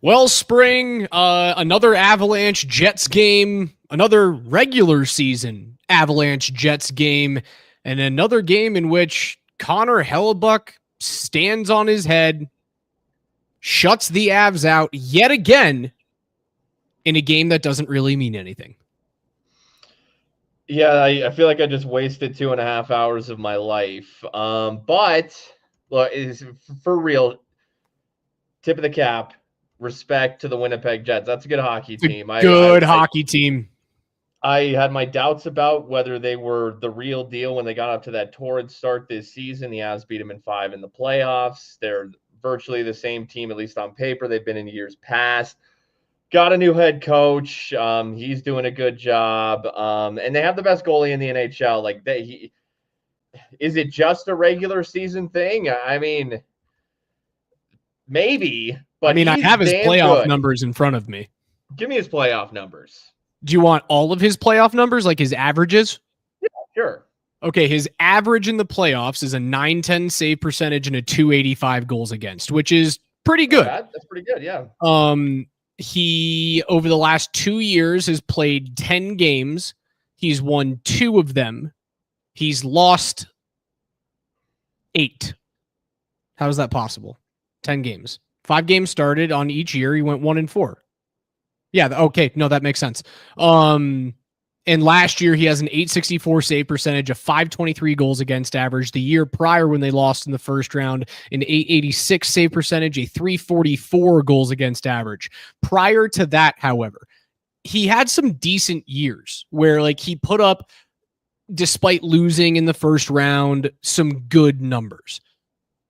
Well, Spring, another Avalanche Jets game, another regular season Avalanche Jets game, and another game in which Connor Hellebuyck stands on his head, shuts the Avs out yet again in a game that doesn't really mean anything. Yeah, I feel like I just wasted 2.5 hours of my life. But look, is for real. Tip of the cap, respect to the Winnipeg Jets. That's a good hockey team. Good hockey team. I had my doubts about whether they were the real deal when they got up to that torrid start this season. The Avs beat them in 5 in the playoffs. They're virtually the same team, at least on paper. They've been in years past. Got a new head coach. He's doing a good job. And they have the best goalie in the NHL. Is it just a regular season thing? I mean, maybe, but I have his playoff good. numbers in front of me. Give me his playoff numbers. Do you want all of his playoff numbers, like his averages? Yeah, sure. Okay, his average in the playoffs is a .910 save percentage and a .285 goals against, which is pretty good. That's pretty good, yeah. He, over the last 2 years, has played 10 games. He's won 2 of them. He's lost 8. How is that possible? 10 games. 5 games started on each year. He went 1-4. Yeah, okay. No, that makes sense. And last year, he has an .864 save percentage, a .523 goals against average. The year prior, when they lost in the first round, an .886 save percentage, a .344 goals against average. Prior to that, however, he had some decent years where he put up, despite losing in the first round, some good numbers.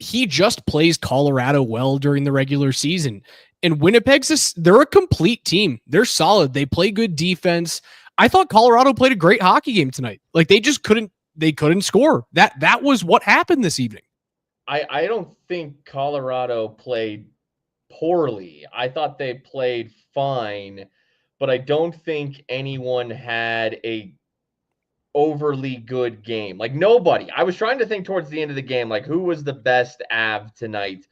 He just plays Colorado well during the regular season. And they're a complete team. They're solid. They play good defense. I thought Colorado played a great hockey game tonight. They just couldn't score. That was what happened this evening. I don't think Colorado played poorly. I thought they played fine, but I don't think anyone had a overly good game. Nobody. I was trying to think towards the end of the game, who was the best Av tonight?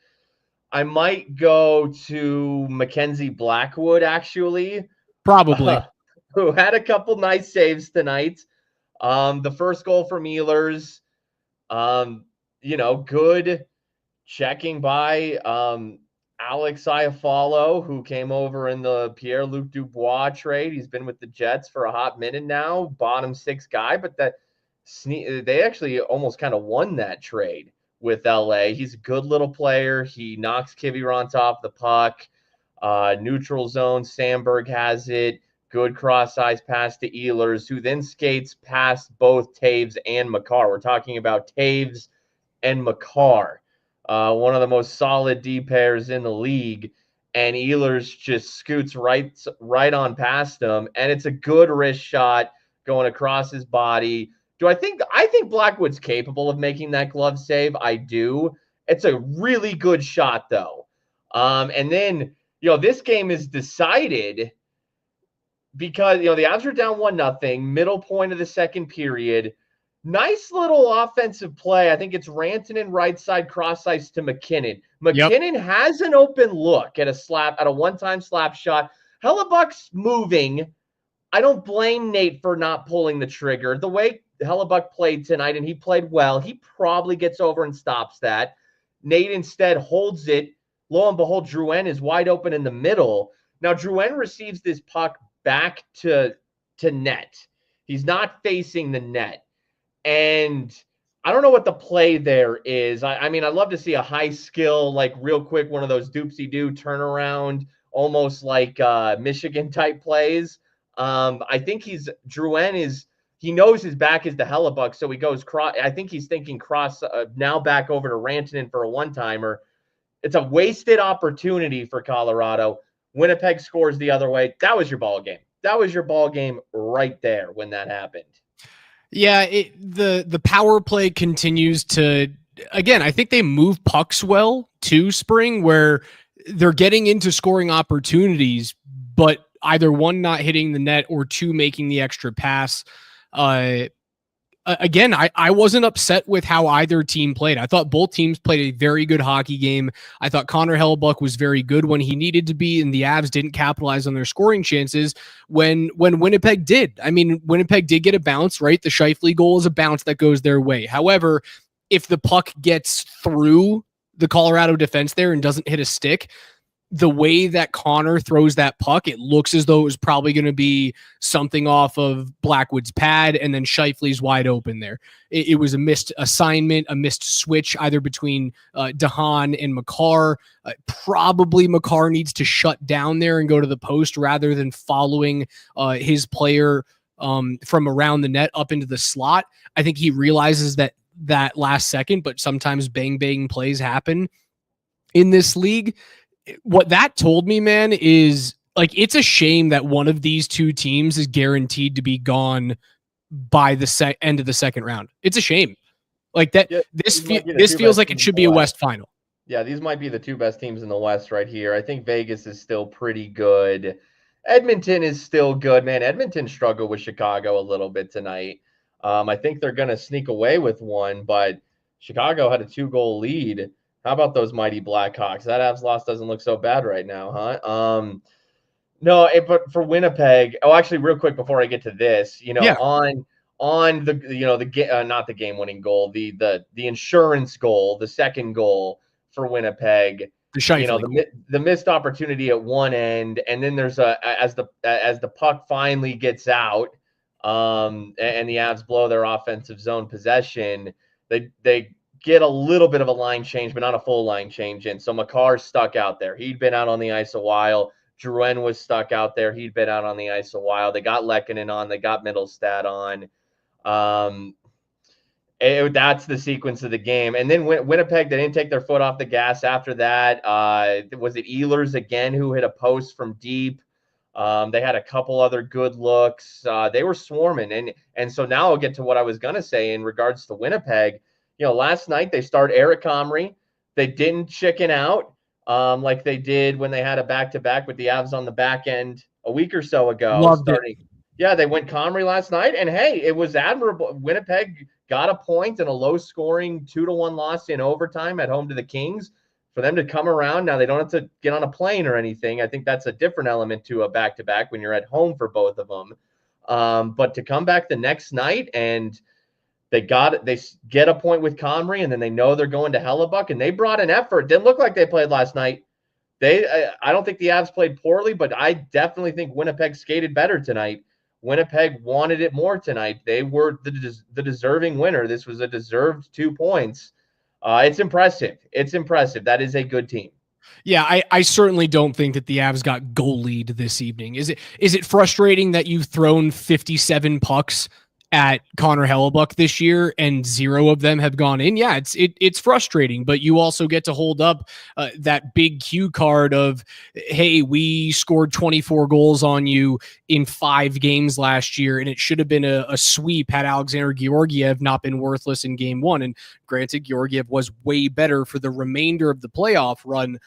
I might go to Mackenzie Blackwood, actually. Probably. Who had a couple nice saves tonight. The first goal from Ehlers, good checking by Alex Iafallo, who came over in the Pierre-Luc Dubois trade. He's been with the Jets for a hot minute now, bottom 6 guy, but they actually almost kind of won that trade with LA. He's a good little player. He knocks Kivirant off the puck. Neutral zone, Sandberg has it. Good cross-ice pass to Ehlers, who then skates past both Taves and Makar. We're talking about Taves and Makar, one of the most solid D pairs in the league. And Ehlers just scoots right on past him, and it's a good wrist shot going across his body. I think Blackwood's capable of making that glove save. I do. It's a really good shot, though. And then, this game is decided because, the Avs are down 1-0, middle point of the second period. Nice little offensive play. I think it's Rantanen right side cross ice to McKinnon. McKinnon has an open look at a one-time slap shot. Hellebuyck's moving. I don't blame Nate for not pulling the trigger. The way Hellebuyck played tonight, and he played well, he probably gets over and stops that. Nate instead holds it. Lo and behold, Drouin is wide open in the middle. Now, Drouin receives this puck back to net. He's not facing the net. And I don't know what the play there is. I'd love to see a high skill, real quick, one of those doopsie-doo turnaround, almost like Michigan type plays. I think he knows his back is to Hellebuyck, so he goes cross. I think he's thinking cross now back over to Rantanen for a one-timer. It's a wasted opportunity for Colorado. Winnipeg scores the other way. That was your ball game. That was your ball game right there when that happened. Yeah, the power play continues to, again, I think they move pucks well to Spring, where they're getting into scoring opportunities, but either one not hitting the net or two making the extra pass. again, I wasn't upset with how either team played. I thought both teams played a very good hockey game. I thought Connor Hellebuyck was very good when he needed to be, and the Avs didn't capitalize on their scoring chances when Winnipeg did. I mean, Winnipeg did get a bounce, right? The Scheifele goal is a bounce that goes their way. However, if the puck gets through the Colorado defense there and doesn't hit a stick, the way that Connor throws that puck, it looks as though it was probably going to be something off of Blackwood's pad, and then Scheifele's wide open there. It was a missed assignment, a missed switch, either between DeHaan and Makar. Probably Makar needs to shut down there and go to the post rather than following his player from around the net up into the slot. I think he realizes that last second, but sometimes bang plays happen in this league. What that told me, man, is like, it's a shame that one of these two teams is guaranteed to be gone by the end of the second round. It's a shame. Like that. Yeah, this feels like it should be a West final. Yeah, these might be the two best teams in the West right here. I think Vegas is still pretty good. Edmonton is still good, man. Edmonton struggled with Chicago a little bit tonight. I think they're going to sneak away with one, but Chicago had a 2-goal lead. How about those mighty Blackhawks? That Avs loss doesn't look so bad right now, huh? No, but for Winnipeg. Oh, actually, real quick before I get to this, on the not the game-winning goal, the insurance goal, the second goal for Winnipeg. The missed opportunity at one end, and then there's as the puck finally gets out, and the Avs blow their offensive zone possession. They get a little bit of a line change, but not a full line change in. So Makar's stuck out there. He'd been out on the ice a while. Drouin was stuck out there. He'd been out on the ice a while. They got Lehkonen on. They got Mittelstadt on. That's the sequence of the game. And then Winnipeg, they didn't take their foot off the gas after that. Was it Ehlers again who hit a post from deep? They had a couple other good looks. They were swarming. And so now I'll get to what I was going to say in regards to Winnipeg. Last night they started Eric Comrie. They didn't chicken out like they did when they had a back-to-back with the Avs on the back end a week or so ago. Yeah, they went Comrie last night, and hey, it was admirable. Winnipeg got a point in a low-scoring 2-1 loss in overtime at home to the Kings. For them to come around, now they don't have to get on a plane or anything. I think that's a different element to a back-to-back when you're at home for both of them. But to come back the next night and they get a point with Comrie, and then they know they're going to Hellebuyck, and they brought an effort. Didn't look like they played last night. I don't think the Avs played poorly, but I definitely think Winnipeg skated better tonight. Winnipeg wanted it more tonight. They were the deserving winner. This was a deserved 2 points. It's impressive. It's impressive. That is a good team. Yeah, I certainly don't think that the Avs got goal lead this evening. Is it frustrating that you've thrown 57 pucks at Connor Hellebuyck this year and 0 of them have gone in? Yeah, it's frustrating, but you also get to hold up that big cue card of, hey, we scored 24 goals on you in 5 games last year, and it should have been a sweep had Alexander Georgiev not been worthless in game 1. And granted, Georgiev was way better for the remainder of the playoff run.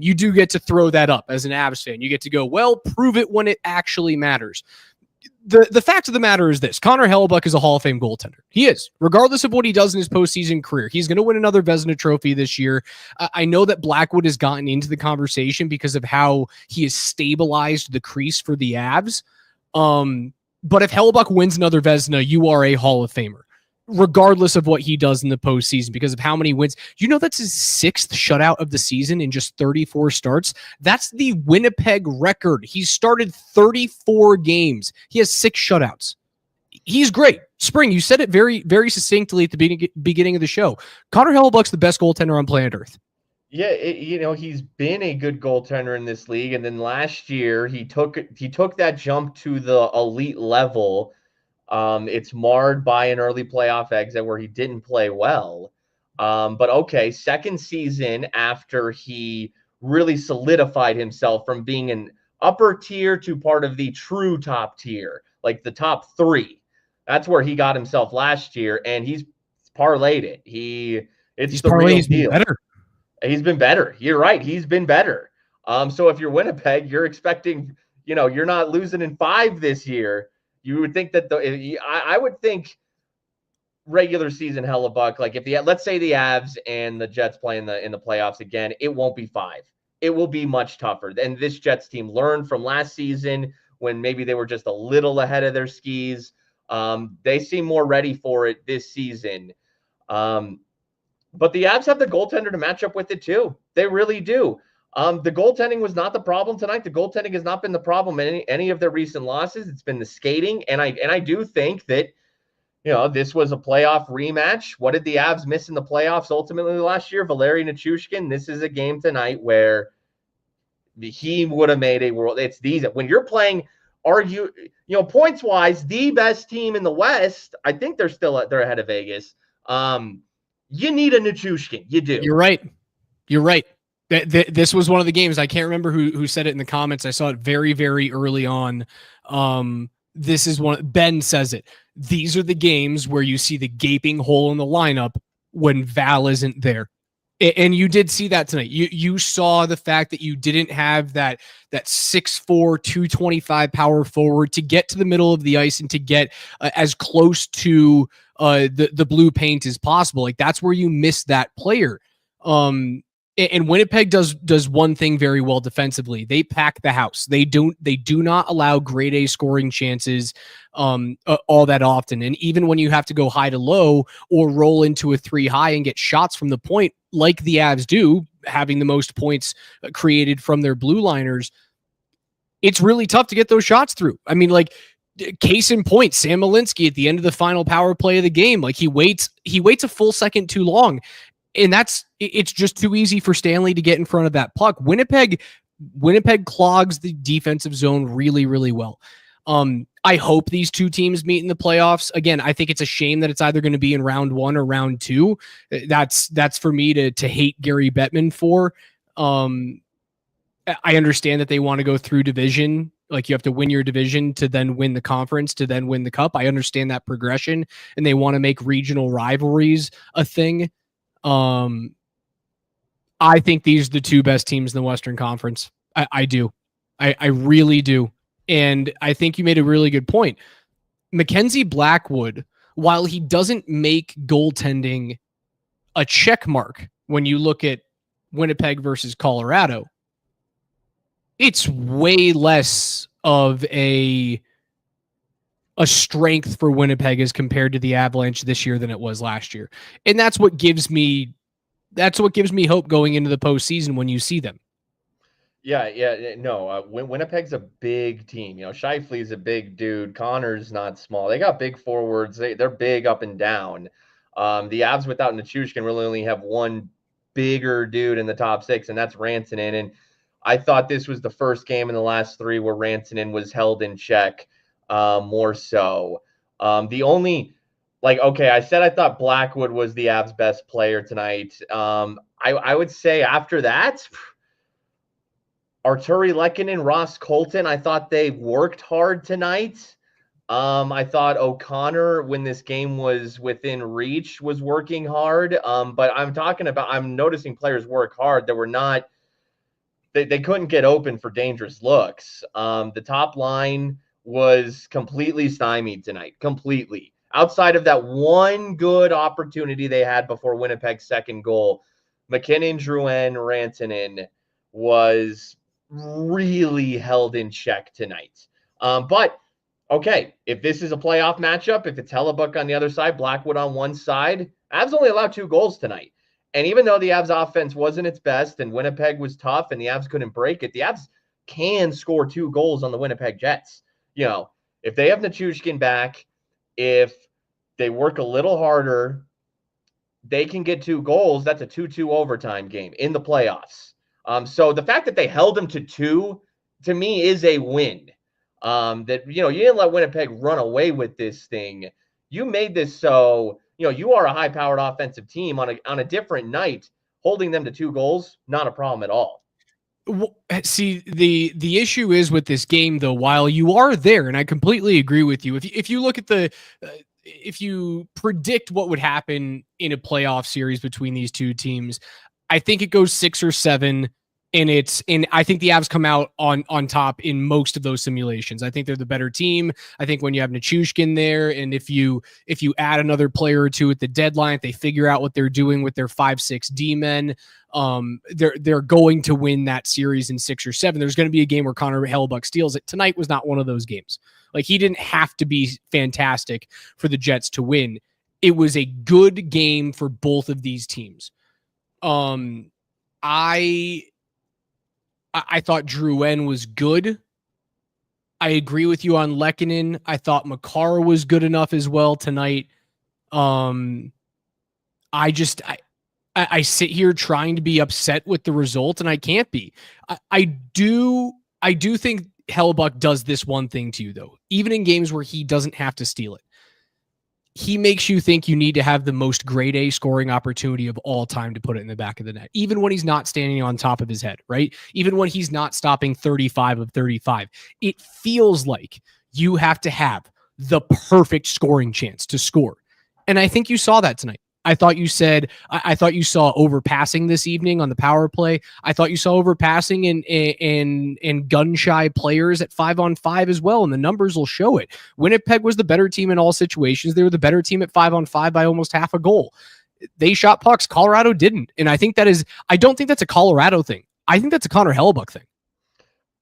You do get to throw that up as an Avs fan. You get to go, well, prove it when it actually matters. The fact of the matter is this: Connor Hellebuyck is a Hall of Fame goaltender. He is, regardless of what he does in his postseason career. He's going to win another Vezina Trophy this year. I know that Blackwood has gotten into the conversation because of how he has stabilized the crease for the Avs. But if Hellebuyck wins another Vezina, you are a Hall of Famer, regardless of what he does in the postseason, because of how many wins. You know, that's his 6th shutout of the season in just 34 starts. That's the Winnipeg record. He's started 34 games. He has 6 shutouts. He's great. Spring, you said it very, very succinctly at the beginning of the show. Connor Hellebuyck's the best goaltender on planet Earth. Yeah, he's been a good goaltender in this league, and then last year he took that jump to the elite level. It's marred by an early playoff exit where he didn't play well. But okay, second season after he really solidified himself from being an upper tier to part of the true top tier, like the top 3. That's where he got himself last year, and he's parlayed it. It's the real deal. Better. He's been better. You're right. He's been better. So if you're Winnipeg, you're expecting, you're not losing in 5 this year. You would think that I would think regular season Hellebuyck, like if let's say the Avs and the Jets play in the playoffs again, it won't be 5. It will be much tougher. And this Jets team learned from last season when maybe they were just a little ahead of their skis. They seem more ready for it this season. But the Avs have the goaltender to match up with it too. They really do. The goaltending was not the problem tonight. The goaltending has not been the problem in any of their recent losses. It's been the skating, and I do think that this was a playoff rematch. What did the Avs miss in the playoffs ultimately last year? Valeri Nichushkin. This is a game tonight where he would have made a world. It's these when you're playing. Points wise, the best team in the West. I think they're ahead of Vegas. You need a Nichushkin. You do. You're right. This was one of the games. I can't remember who said it in the comments. I saw it very, very early on. This is one. Ben says it. These are the games where you see the gaping hole in the lineup when Val isn't there. And you did see that tonight. You saw the fact that you didn't have that 6'4", 225 power forward to get to the middle of the ice and to get as close to the blue paint as possible. Like that's where you miss that player. And Winnipeg does one thing very well defensively. They pack the house. They do not allow grade A scoring chances all that often. And even when you have to go high to low or roll into a 3 high and get shots from the point, like the Avs do, having the most points created from their blue liners, it's really tough to get those shots through. I mean, like case in point, Sam Malinsky at the end of the final power play of the game, like he waits a full second too long. And it's just too easy for Stanley to get in front of that puck. Winnipeg clogs the defensive zone really, really well. I hope these two teams meet in the playoffs. Again, I think it's a shame that it's either going to be in round 1 or round 2. That's for me to hate Gary Bettman for. I understand that they want to go through division. Like you have to win your division to then win the conference, to then win the cup. I understand that progression, and they want to make regional rivalries a thing. I think these are the two best teams in the Western Conference. I do. I really do. And I think you made a really good point. Mackenzie Blackwood, while he doesn't make goaltending a check mark when you look at Winnipeg versus Colorado, it's way less of a strength for Winnipeg as compared to the Avalanche this year than it was last year. And that's what gives me hope going into the postseason when you see them. Yeah, no. Winnipeg's a big team. Scheifele's a big dude. Connor's not small. They got big forwards. They're big up and down. The Avs without Nichushkin really only have one bigger dude in the top 6, and that's Rantanen. And I thought this was the first game in the last 3 where Rantanen was held in check more so. The only, I said I thought Blackwood was the Avs' best player tonight. I would say after that, Arturi Lehkonen, Ross Colton, I thought they worked hard tonight. I thought O'Connor, when this game was within reach, was working hard. But I'm noticing players work hard that were not, they couldn't get open for dangerous looks. The top line was completely stymied tonight, completely. Outside of that one good opportunity they had before Winnipeg's second goal, McKinnon, Drouin, Rantanen was really held in check tonight. But okay, if this is a playoff matchup, if it's Hellebuyck on the other side, Blackwood on one side, Avs only allowed 2 goals tonight. And even though the Avs offense wasn't its best and Winnipeg was tough and the Avs couldn't break it, the Avs can score 2 goals on the Winnipeg Jets. If they have Nichushkin back, if they work a little harder, they can get 2 goals. That's a 2-2 overtime game in the playoffs. So the fact that they held them to 2, to me, is a win. That you didn't let Winnipeg run away with this thing. You made this so you are a high-powered offensive team on a different night. Holding them to 2 goals, not a problem at all. See, the issue is with this game, though, while you are there, and I completely agree with you. If you look at if you predict what would happen in a playoff series between these two teams, I think it goes 6 or 7. And I think the Avs come out on top in most of those simulations. I think they're the better team. I think when you have Nichushkin there, and if you add another player or two at the deadline, if they figure out what they're doing with their 5-6 D men, they're going to win that series in 6 or 7. There's going to be a game where Connor Hellebuyck steals it. Tonight was not one of those games. Like, he didn't have to be fantastic for the Jets to win. It was a good game for both of these teams. I thought Drouin was good. I agree with you on Lehkonen. I thought Makar was good enough as well tonight. I sit here trying to be upset with the result, and I can't be. I do think Hellebuyck does this one thing to you, though. Even in games where he doesn't have to steal it, he makes you think you need to have the most grade A scoring opportunity of all time to put it in the back of the net, even when he's not standing on top of his head, right? Even when he's not stopping 35 of 35. It feels like you have to have the perfect scoring chance to score. And I think you saw that tonight. I thought you saw overpassing this evening on the power play. I thought you saw overpassing and gun shy players at 5-on-5 as well, and the numbers will show it. Winnipeg was the better team in all situations. They were the better team at 5-on-5 by almost half a goal. They shot pucks. Colorado didn't, and I don't think that's a Colorado thing. I think that's a Connor Hellebuyck thing.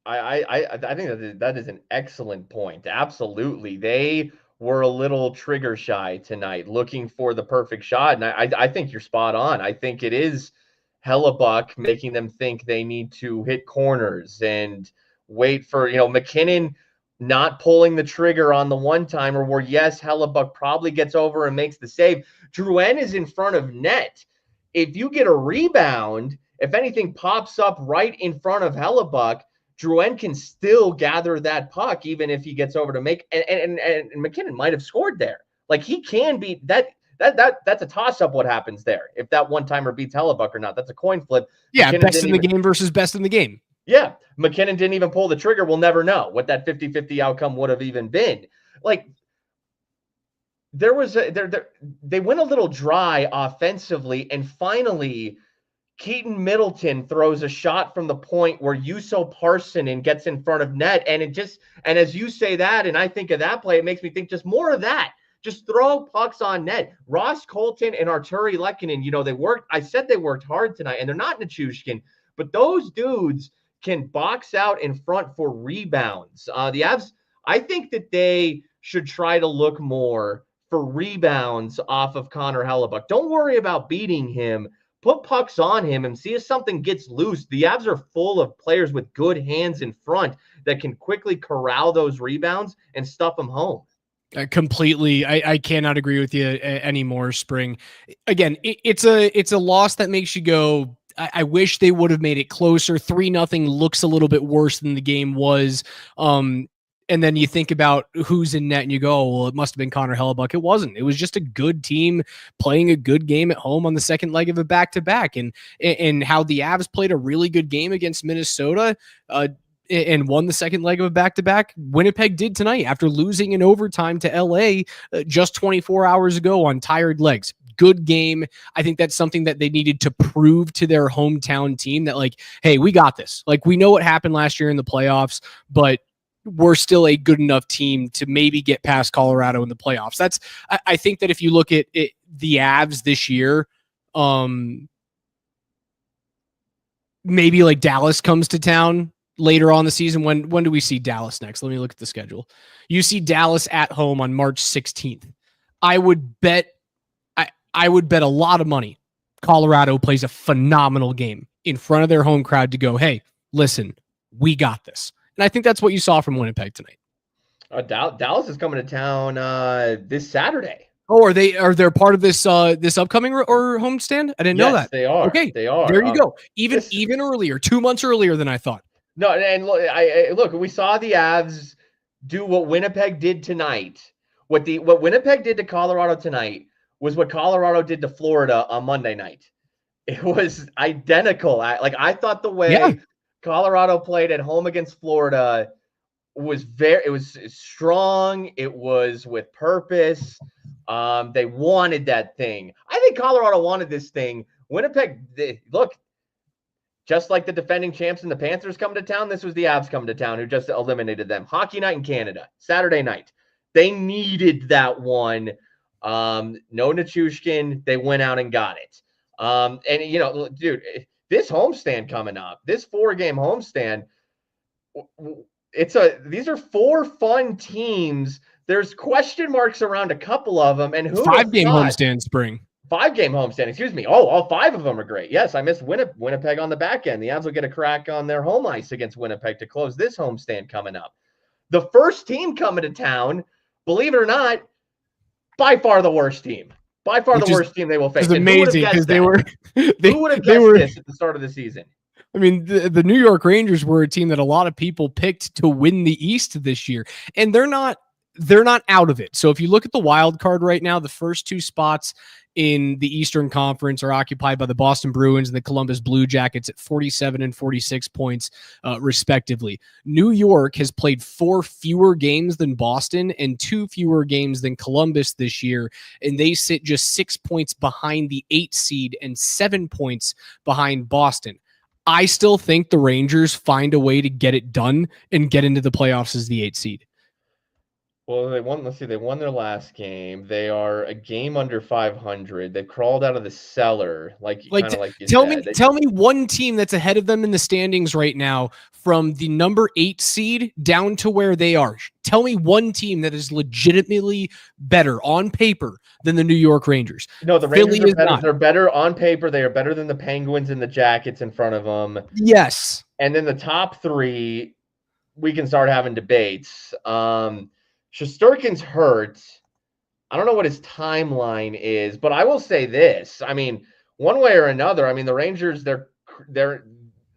I think that is an excellent point. Absolutely, they were a little trigger shy tonight, looking for the perfect shot. And I think you're spot on. I think it is Hellebuyck making them think they need to hit corners and wait for, McKinnon not pulling the trigger on the one-timer where, yes, Hellebuyck probably gets over and makes the save. Drouin is in front of net. If you get a rebound, if anything pops up right in front of Hellebuyck, Drouin can still gather that puck, even if he gets over to make, and McKinnon might have scored there. Like, he can be that. That's a toss-up. What happens there if that one-timer beats Hellebuyck or not? That's a coin flip. Yeah, best in the game versus best in the game. Yeah, McKinnon didn't even pull the trigger. We'll never know what that 50-50 outcome would have even been. Like, there was they went a little dry offensively, and finally Keaton Middleton throws a shot from the point where Juuso Parssinen gets in front of net. And and as you say that, and I think of that play, it makes me think just more of that. Just throw pucks on net. Ross Colton and Arturi Lehkonen, I said they worked hard tonight, and they're not Nichushkin, but those dudes can box out in front for rebounds. The Avs, I think that they should try to look more for rebounds off of Connor Hellebuyck. Don't worry about beating him. Put pucks on him and see if something gets loose. The Avs are full of players with good hands in front that can quickly corral those rebounds and stuff them home. Completely. I cannot agree with you anymore, Spring. Again, it's a loss that makes you go, I wish they would have made it closer. 3-0 looks a little bit worse than the game was. And then you think about who's in net and you go, oh, well, it must have been Connor Hellebuyck. It wasn't. It was just a good team playing a good game at home on the second leg of a back-to-back. And how the Avs played a really good game against Minnesota and won the second leg of a back-to-back. Winnipeg did tonight after losing in overtime to LA just 24 hours ago on tired legs. Good game. I think that's something that they needed to prove to their hometown team that, like, hey, we got this. Like, we know what happened last year in the playoffs, but we're still a good enough team to maybe get past Colorado in the playoffs. I think that if you look at it, the Avs this year, maybe like Dallas comes to town later on the season. When do we see Dallas next? Let me look at the schedule. You see Dallas at home on March 16th. I would bet a lot of money Colorado plays a phenomenal game in front of their home crowd to go, hey, listen, we got this. And I think that's what you saw from Winnipeg tonight. Dallas is coming to town this Saturday. Oh, are they part of this upcoming or homestand? I didn't know that. They are. Okay, they are. There you go. Even earlier, 2 months earlier than I thought. No, and look, we saw the Avs do what Winnipeg did tonight. What Winnipeg did to Colorado tonight was what Colorado did to Florida on Monday night. It was identical. I thought the way Colorado played at home against Florida was strong. It was with purpose. They wanted that thing. I think Colorado wanted this thing. Winnipeg, Just like the defending champs and the Panthers come to town, this was the Avs come to town who just eliminated them. Hockey night in Canada, Saturday night. They needed that one. No Nichushkin. They went out and got it. And, you know, dude, this homestand coming up, this 4-game homestand, these are 4 fun teams. There's question marks around a couple of them. And who 5-game homestand spring. 5-game homestand, excuse me. Oh, all 5 of them are great. Yes, I missed Winnipeg on the back end. The Avs will get a crack on their home ice against Winnipeg to close this homestand coming up. The first team coming to town, believe it or not, by far the worst team. By far the worst team they will face. It's amazing because who would have guessed this at the start of the season? I mean, the New York Rangers were a team that a lot of people picked to win the East this year, and they're not out of it. So if you look at the wild card right now, the first 2 spots in the Eastern Conference are occupied by the Boston Bruins and the Columbus Blue Jackets at 47 and 46 points, respectively. New York has played 4 fewer games than Boston and 2 fewer games than Columbus this year, and they sit just 6 points behind the 8 seed and 7 points behind Boston. I still think the Rangers find a way to get it done and get into the playoffs as the 8 seed. Well, they won. Let's see. They won their last game. They are a game under 500. They've crawled out of the cellar, like you tell said. Tell me one team that's ahead of them in the standings right now, from the number 8 seed down to where they are. Tell me one team that is legitimately better on paper than the New York Rangers. No, the Rangers are better. They're better on paper. They are better than the Penguins and the Jackets in front of them. Yes. And then the top 3, we can start having debates. Shesterkin's hurt. I don't know what his timeline is, but I will say this. I mean, one way or another, I mean, the Rangers, they're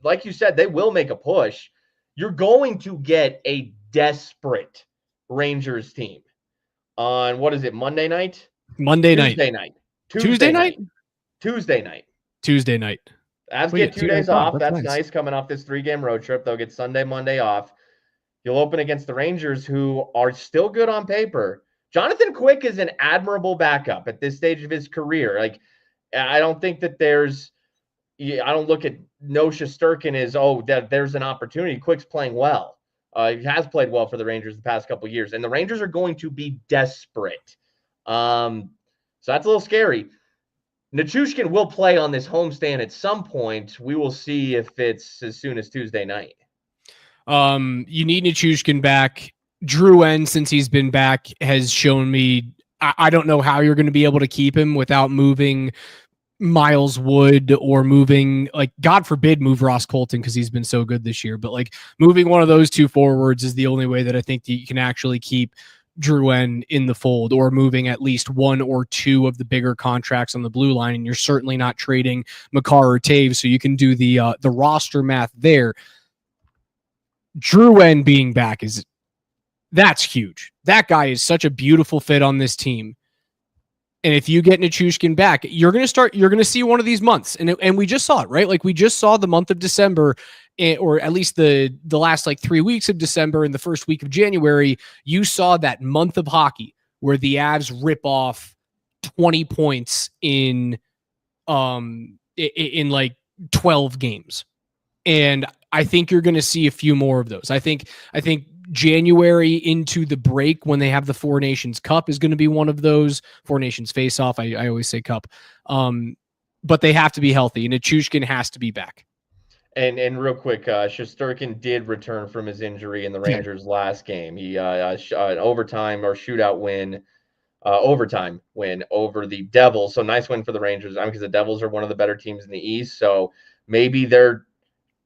like you said, they will make a push. You're going to get a desperate Rangers team on, what is it, Monday night? Tuesday night. Tuesday night. Avs get 2 days off. That's nice coming off this 3-game road trip. They'll get Sunday, Monday off. You'll open against the Rangers, who are still good on paper. Jonathan Quick is an admirable backup at this stage of his career. Like, I don't think that I don't look at no Shesterkin as, that there's an opportunity. Quick's playing well. He has played well for the Rangers the past couple of years, and the Rangers are going to be desperate. So that's a little scary. Nichushkin will play on this homestand at some point. We will see if it's as soon as Tuesday night. You need Nichushkin back. Drouin, since he's been back, has shown me I don't know how you're going to be able to keep him without moving Miles Wood or moving, like, God forbid, move Ross Colton because he's been so good this year. But like moving one of those 2 forwards is the only way that I think that you can actually keep Drouin in the fold, or moving at least 1 or 2 of the bigger contracts on the blue line. And you're certainly not trading Makar or Taves, so you can do the roster math there. Drouin being back that's huge. That guy is such a beautiful fit on this team. And if you get Nichushkin back, you're going to see one of these months. And we just saw it, right? Like, we just saw the month of December, or at least the last 3 weeks of December and the first week of January. You saw that month of hockey where the Avs rip off 20 points in 12 games. And I think you're going to see a few more of those. I think January into the break, when they have the 4 Nations Cup, is going to be one of those. 4 Nations face off. I always say cup. But they have to be healthy, and Nichushkin has to be back. And real quick, Shesterkin did return from his injury in the Rangers' last game. He an overtime or shootout win, overtime win over the Devils. So nice win for the Rangers. Because the Devils are one of the better teams in the East. So maybe they're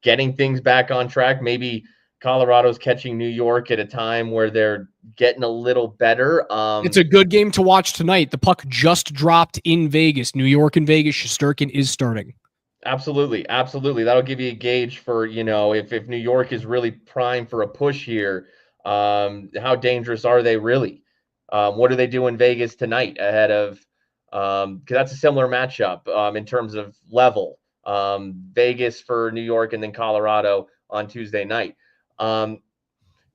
getting things back on track. Maybe Colorado's catching New York at a time where they're getting a little better. It's a good game to watch tonight. The puck just dropped in Vegas. New York and Vegas. Shesterkin is starting. Absolutely. That'll give you a gauge for, if New York is really primed for a push here, how dangerous are they really? What do they do in Vegas tonight ahead of, because that's a similar matchup in terms of level. Vegas for New York and then Colorado on Tuesday night. When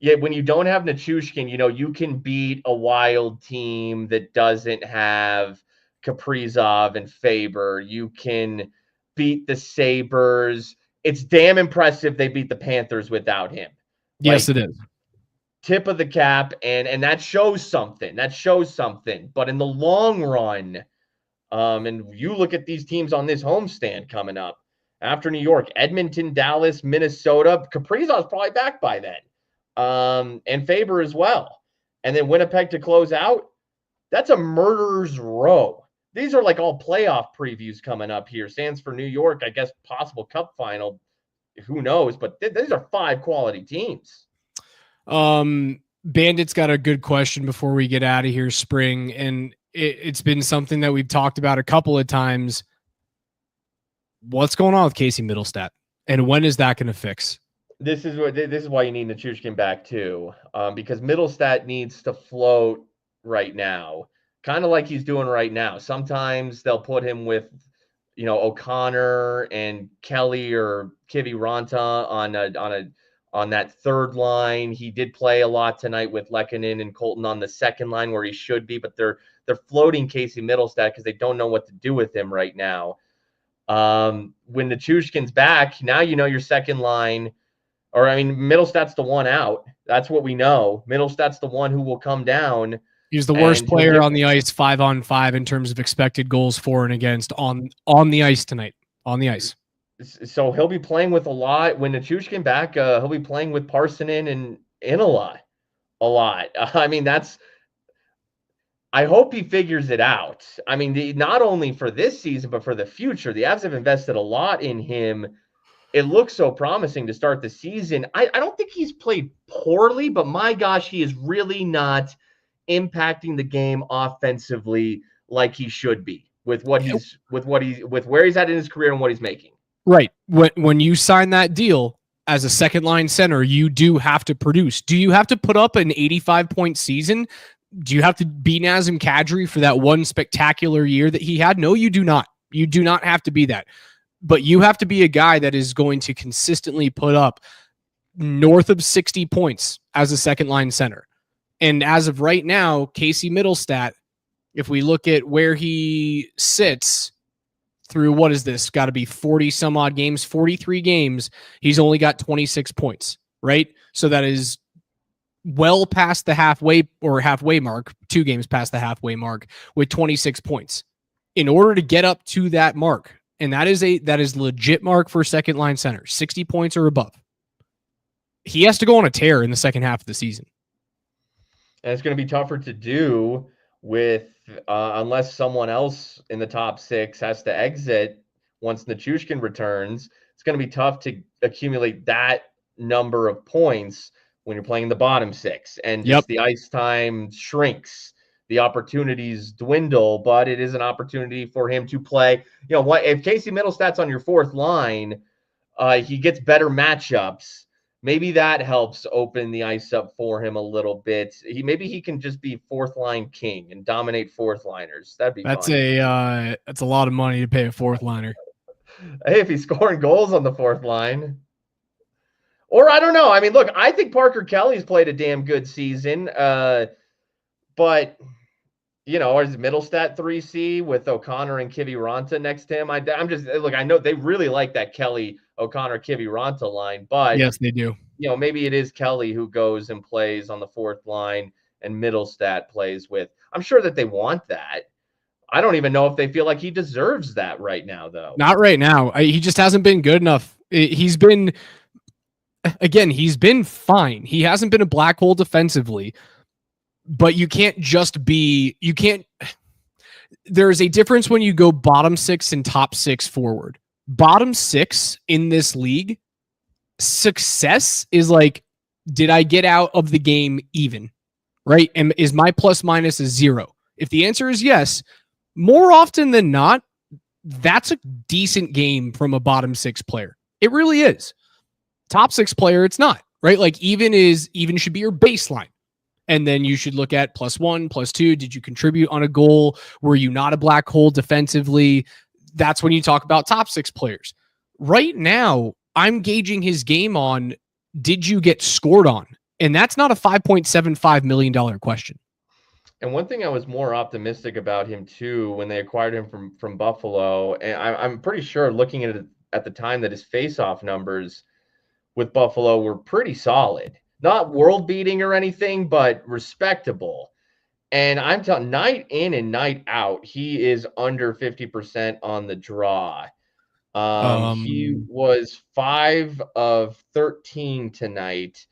you don't have Nichushkin, you can beat a Wild team that doesn't have Kaprizov and Faber. You can beat the Sabres it's damn impressive they beat the Panthers without him. Yes, Like, it is. tip of the cap, and that shows something. That shows something. But in the long run, and you look at these teams on this homestand coming up after New York, Edmonton, Dallas, Minnesota. Kaprizov's probably back by then, and Faber as well. And then Winnipeg to close out. That's a murderer's row. These are like all playoff previews coming up here. Stands for New York, I guess, possible cup final. Who knows? But these are 5 quality teams. Bandit's got a good question before we get out of here, Spring, and it's been something that we've talked about a couple of times. What's going on with Casey Middlestat, and when is that going to fix? This is why you need Nichushkin back too, because Middlestat needs to float right now, kind of like he's doing right now. Sometimes they'll put him with, O'Connor and Kelly or Kiviranta on that third line. He did play a lot tonight with Lehkonen and Colton on the second line where he should be, but they're floating Casey Middlestat because they don't know what to do with him right now. When Nichushkin's back, now your second line, or Middlestat's the one out. That's what we know. Middlestat's the one who will come down. He's the worst player on the ice 5-on-5 in terms of expected goals for and against on the ice tonight. On the ice. So he'll be playing with a lot. When Nichushkin back, he'll be playing with Parsonen and in a lot. I hope he figures it out. Not only for this season, but for the future. The Avs have invested a lot in him. It looks so promising to start the season. I don't think he's played poorly, but my gosh, he is really not impacting the game offensively like he should be with where he's at in his career and what he's making. Right. When you sign that deal as a second line center, you do have to produce. Do you have to put up an 85-point season? Do you have to be Nazem Kadri for that one spectacular year that he had? No, you do not. You do not have to be that. But you have to be a guy that is going to consistently put up north of 60 points as a second line center. And as of right now, Casey Middlestat, if we look at where he sits through, what is this? Got to be 40 some odd games, 43 games. He's only got 26 points, right? So that is well past the halfway mark, 2 games past the halfway mark with 26 points. In order to get up to that mark, and that is legit mark for second line center, 60 points or above. He has to go on a tear in the second half of the season. And it's going to be tougher to do with unless someone else in the top 6 has to exit once Nichushkin returns. It's going to be tough to accumulate that number of points when you're playing the bottom 6, and just the ice time shrinks. The opportunities dwindle, but it is an opportunity for him to play. If Casey Middlestat's on your fourth line, he gets better matchups. Maybe that helps open the ice up for him a little bit. Maybe he can just be fourth line king and dominate fourth liners. That'd be fun. That's a lot of money to pay a fourth liner. Hey, if he's scoring goals on the fourth line. Or I don't know. Look, I think Parker Kelly's played a damn good season. But is Middlestat 3C with O'Connor and Kiviranta next to him? I know they really like that Kelly, O'Connor, Kiviranta line, but yes, they do. Maybe it is Kelly who goes and plays on the fourth line and Middlestat plays with. I'm sure that they want that. I don't even know if they feel like he deserves that right now, though. Not right now. He just hasn't been good enough. He's been fine. He hasn't been a black hole defensively. But there's a difference when you go bottom 6 and top 6 forward. Bottom 6 in this league, success is like, did I get out of the game even? Right? And is my plus minus a 0? If the answer is yes, more often than not, that's a decent game from a bottom 6 player. It really is. Top 6 player, it's not, right? Like even should be your baseline. And then you should look at +1, +2. Did you contribute on a goal? Were you not a black hole defensively? That's when you talk about top 6 players. Right now, I'm gauging his game on, did you get scored on? And that's not a $5.75 million question. And one thing I was more optimistic about him too when they acquired him from Buffalo, and I'm pretty sure looking at at the time that his faceoff numbers with Buffalo were pretty solid. Not world beating or anything, but respectable. And I'm telling, night in and night out, he is under 50% on the draw. He was 5 of 13 tonight,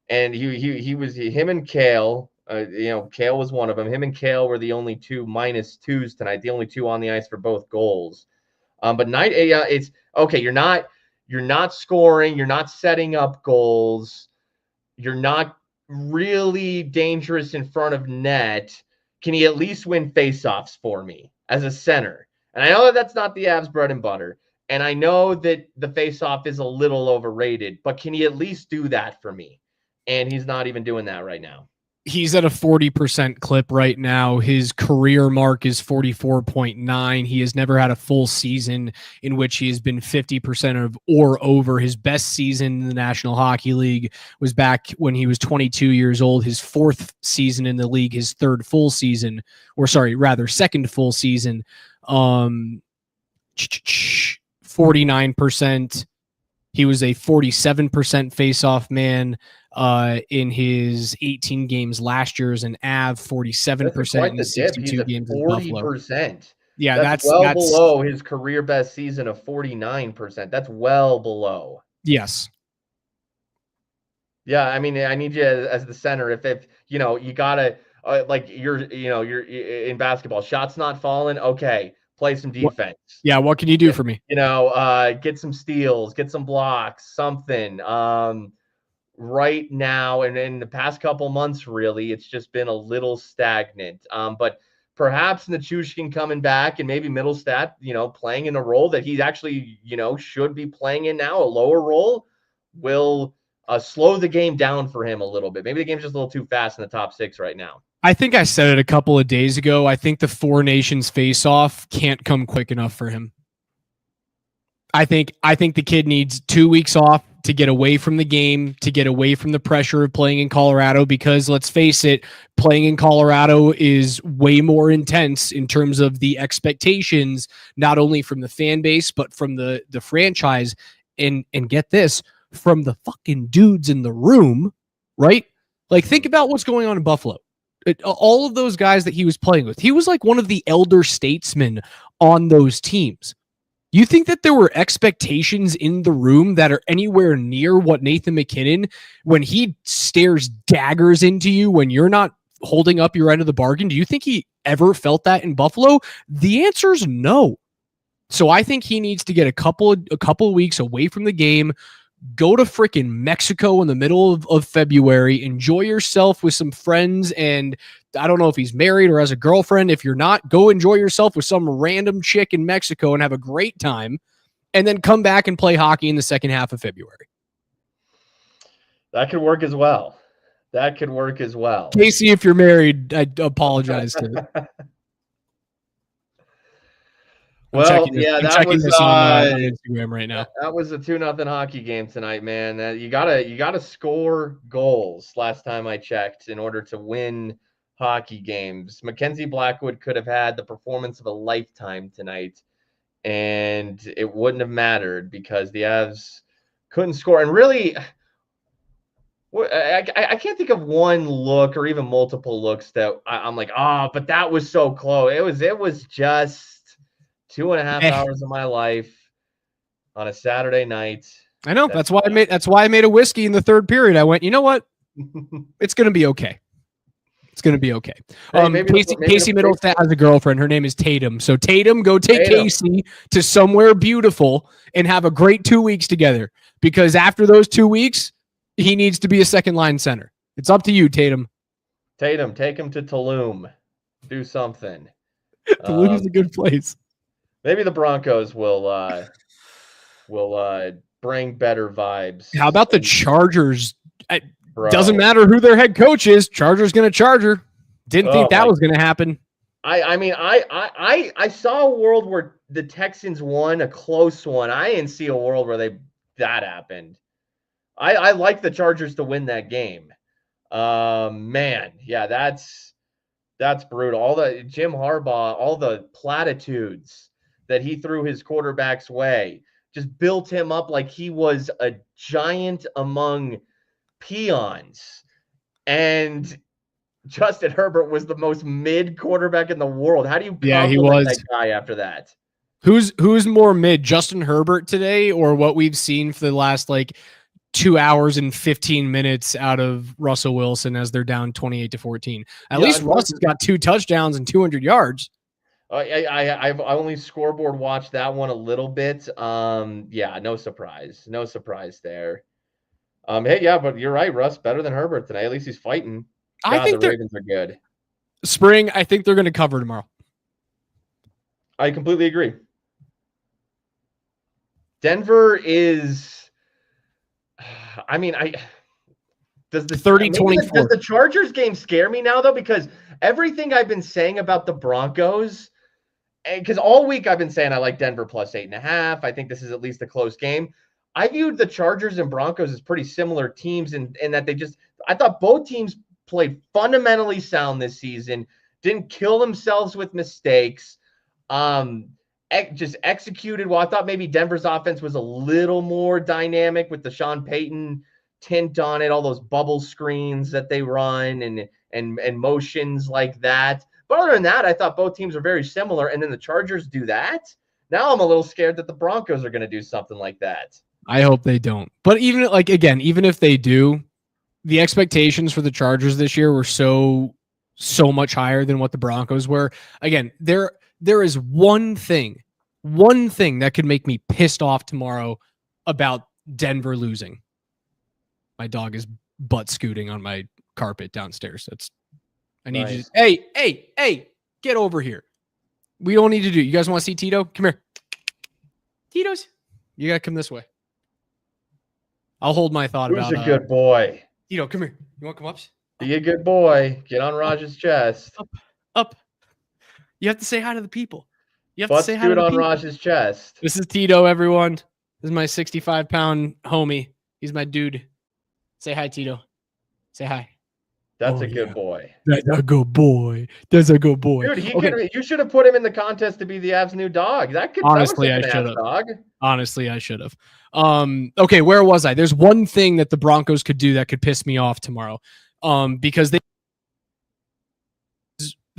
and he was him and Kale. Kale was one of them. Him and Kale were the only two -2s tonight, the only two on the ice for both goals. But night, it's okay. You're not scoring. You're not setting up goals. You're not really dangerous in front of net. Can he at least win faceoffs for me as a center? And I know that that's not the Avs' bread and butter. And I know that the faceoff is a little overrated, but can he at least do that for me? And he's not even doing that right now. He's at a 40% clip right now. His career mark is 44.9. He has never had a full season in which he has been 50% of or over. His best season in the National Hockey League was back when he was 22 years old. His fourth season in the league, his third full season, or sorry, rather second full season. 49%. He was a 47% face-off man in his 18 games last year as an Av, 47% in 62 games in Buffalo. 40%. Yeah, that's well below his career best season of 49%. That's well below. Yes. Yeah, I mean, I need you as the center. If you gotta you're in basketball, shots not falling. Okay, play some defense. What can you do for me? Get some steals, get some blocks, something. Right now, and in the past couple months, really, it's just been a little stagnant. But perhaps Nichushkin coming back and maybe Middlestat, playing in a role that he's actually, should be playing in now, a lower role, will slow the game down for him a little bit. Maybe the game's just a little too fast in the top 6 right now. I think I said it a couple of days ago. I think the Four Nations face-off can't come quick enough for him. I think the kid needs 2 weeks off to get away from the game, to get away from the pressure of playing in Colorado, because let's face it, playing in Colorado is way more intense in terms of the expectations, not only from the fan base, but from the franchise. And get this, from the fucking dudes in the room, right? Like, think about what's going on in Buffalo. All of those guys that he was playing with, he was like one of the elder statesmen on those teams. You think that there were expectations in the room that are anywhere near what Nathan MacKinnon, when he stares daggers into you when you're not holding up your end of the bargain, do you think he ever felt that in Buffalo? The answer is no. So I think he needs to get a couple of weeks away from the game, go to freaking Mexico in the middle of February, enjoy yourself with some friends, and I don't know if he's married or has a girlfriend. If you're not, go enjoy yourself with some random chick in Mexico and have a great time, and then come back and play hockey in the second half of February. That could work as well. Casey, if you're married, I apologize to Well, that was on Instagram right now. That was a 2-0 hockey game tonight, man. You gotta score goals. Last time I checked, in order to win hockey games, Mackenzie Blackwood could have had the performance of a lifetime tonight, and it wouldn't have mattered because the Avs couldn't score. And really, I can't think of one look or even multiple looks that I'm like, but that was so close. It was just 2.5 hours of my life on a Saturday night. I know. That's why I made a whiskey in the third period. I went, you know what? It's gonna be okay. It's gonna be okay. Casey Middlestat has a girlfriend. Her name is Tatum. So Tatum, go take Casey to somewhere beautiful and have a great 2 weeks together. Because after those 2 weeks, he needs to be a second line center. It's up to you, Tatum. Tatum, take him to Tulum. Do something. Tulum's a good place. Maybe the Broncos will bring better vibes. How about the Chargers? Doesn't matter who their head coach is. Chargers going to Charger. Didn't think that was going to happen. I saw a world where the Texans won a close one. I didn't see a world where that happened. I like the Chargers to win that game. Man, yeah, that's brutal. All the Jim Harbaugh, all the platitudes that he threw his quarterbacks way. just built him up like he was a giant among peons. And Justin Herbert was the most mid quarterback in the world. How do you Yeah, he compliment was. that guy after that? Who's more mid, Justin Herbert today, or what we've seen for the last like 2 hours and 15 minutes out of Russell Wilson as they're down 28-14? At least Russ has got 2 touchdowns and 200 yards. I've only scoreboard watched that one a little bit. Yeah, no surprise there. Hey, yeah, but you're right, Russ, better than Herbert today. At least he's fighting. I think the Ravens are good. Spring, I think they're going to cover tomorrow. I completely agree. Denver is, I mean, does the 30-24. Does the Chargers game scare me now though? Because everything I've been saying about the Broncos, because all week I've been saying I like Denver plus 8.5. I think this is at least a close game. I viewed the Chargers and Broncos as pretty similar teams in that I thought both teams played fundamentally sound this season, didn't kill themselves with mistakes, just executed well. I thought maybe Denver's offense was a little more dynamic with the Sean Payton tint on it, all those bubble screens that they run and motions like that. But other than that, I thought both teams are very similar. And then the Chargers do that. Now I'm a little scared that the Broncos are going to do something like that. I hope they don't. But even if they do, the expectations for the Chargers this year were so much higher than what the Broncos were. Again, there is one thing that could make me pissed off tomorrow about Denver losing. My dog is butt scooting on my carpet downstairs. I need you. Hey, get over here. We don't need to do. You guys want to see Tito? Come here. Tito's. You gotta come this way. I'll hold my thought about. Who's a good boy? Tito, come here. You want to come up? Be a good boy. Get on Raj's chest. Up. You have to say hi to the people. You have to say hi to the on people. Raj's chest. This is Tito, everyone. This is my 65-pound homie. He's my dude. Say hi, Tito. Say hi. That's a good boy. That's a good boy. Dude, you should have put him in the contest to be the Avs' new dog. Honestly, I should have. Okay, where was I? There's one thing that the Broncos could do that could piss me off tomorrow. Because they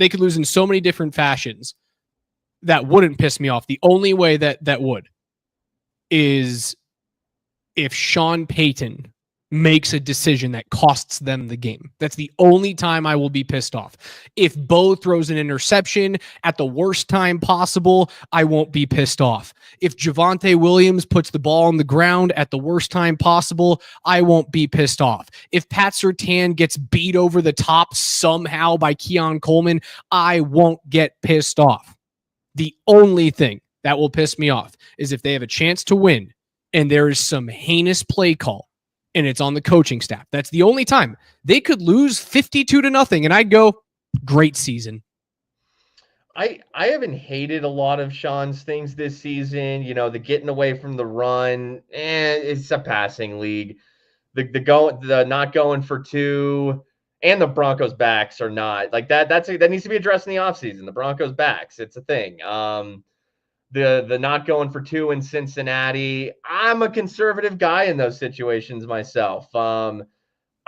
could lose in so many different fashions that wouldn't piss me off. The only way that would is if Sean Payton makes a decision that costs them the game. That's the only time I will be pissed off. If Bo throws an interception at the worst time possible, I won't be pissed off. If Javonte Williams puts the ball on the ground at the worst time possible, I won't be pissed off. If Pat Surtain gets beat over the top somehow by Keon Coleman, I won't get pissed off. The only thing that will piss me off is if they have a chance to win and there is some heinous play call and it's on the coaching staff. That's the only time. They could lose 52-0 and I'd go, great season. I haven't hated a lot of Sean's things this season. You know, the getting away from the run, it's a passing league. The not going for two, and the Broncos backs are not like that. That needs to be addressed in the offseason. The Broncos backs, it's a thing. The not going for two in Cincinnati. I'm a conservative guy in those situations myself. I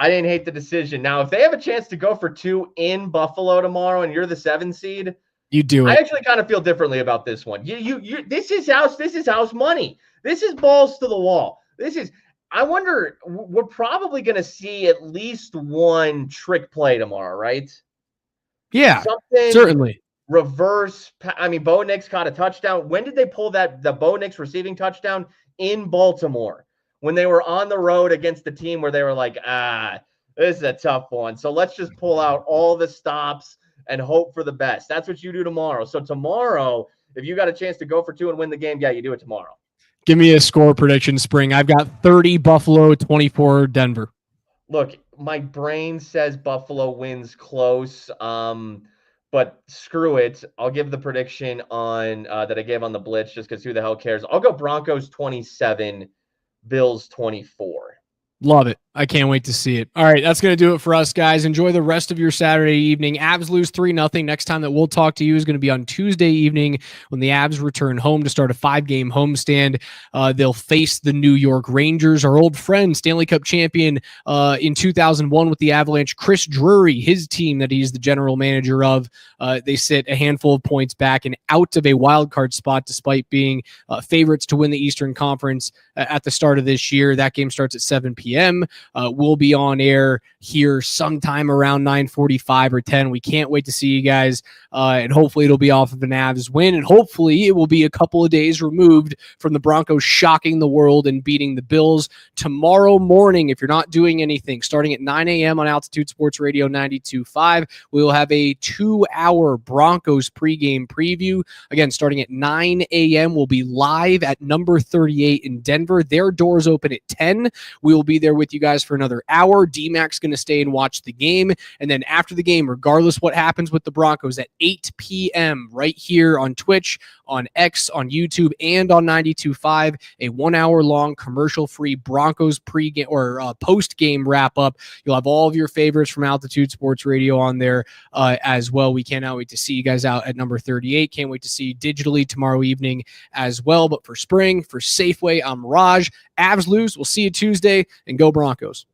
didn't hate the decision. Now, if they have a chance to go for two in Buffalo tomorrow and you're the 7 seed, you do it. I actually kind of feel differently about this one. This is house money. This is balls to the wall. I wonder, we're probably going to see at least one trick play tomorrow, right? Yeah, something certainly. Reverse. I mean, Bo Nix caught a touchdown. When did they pull the Bo Nix receiving touchdown? In Baltimore, when they were on the road against the team where they were like, this is a tough one. So let's just pull out all the stops and hope for the best. That's what you do tomorrow. So tomorrow, if you got a chance to go for two and win the game, yeah, you do it tomorrow. Give me a score prediction, Spring. I've got 30 Buffalo, 24 Denver. Look, my brain says Buffalo wins close. But screw it. I'll give the prediction on that I gave on the Blitz just because who the hell cares? I'll go Broncos 27, Bills 24. Love it. I can't wait to see it. All right, that's going to do it for us, guys. Enjoy the rest of your Saturday evening. Avs lose 3-0. Next time that we'll talk to you is going to be on Tuesday evening when the Avs return home to start a 5-game homestand. They'll face the New York Rangers, our old friend, Stanley Cup champion in 2001 with the Avalanche, Chris Drury, his team that he's the general manager of. They sit a handful of points back and out of a wild card spot despite being favorites to win the Eastern Conference at the start of this year. That game starts at 7 p.m. We'll be on air here sometime around 9:45 or 10. We can't wait to see you guys, and hopefully it'll be off of an Avs win, and hopefully it will be a couple of days removed from the Broncos shocking the world and beating the Bills. Tomorrow morning, if you're not doing anything, starting at 9 a.m. on Altitude Sports Radio 92.5, we will have a 2-hour Broncos pregame preview. Again, starting at 9 a.m., we'll be live at number 38 in Denver. Their doors open at 10. We will be there with you guys for another hour. D-Mac's going to stay and watch the game. And then after the game, regardless what happens with the Broncos, at 8 p.m. right here on Twitch, on X, on YouTube, and on 92.5, a 1-hour-long commercial-free Broncos pre-game or post-game wrap-up. You'll have all of your favorites from Altitude Sports Radio on there as well. We cannot wait to see you guys out at number 38. Can't wait to see you digitally tomorrow evening as well. But for Spring, for Safeway, I'm Raj. Avs lose. We'll see you Tuesday, and go Broncos.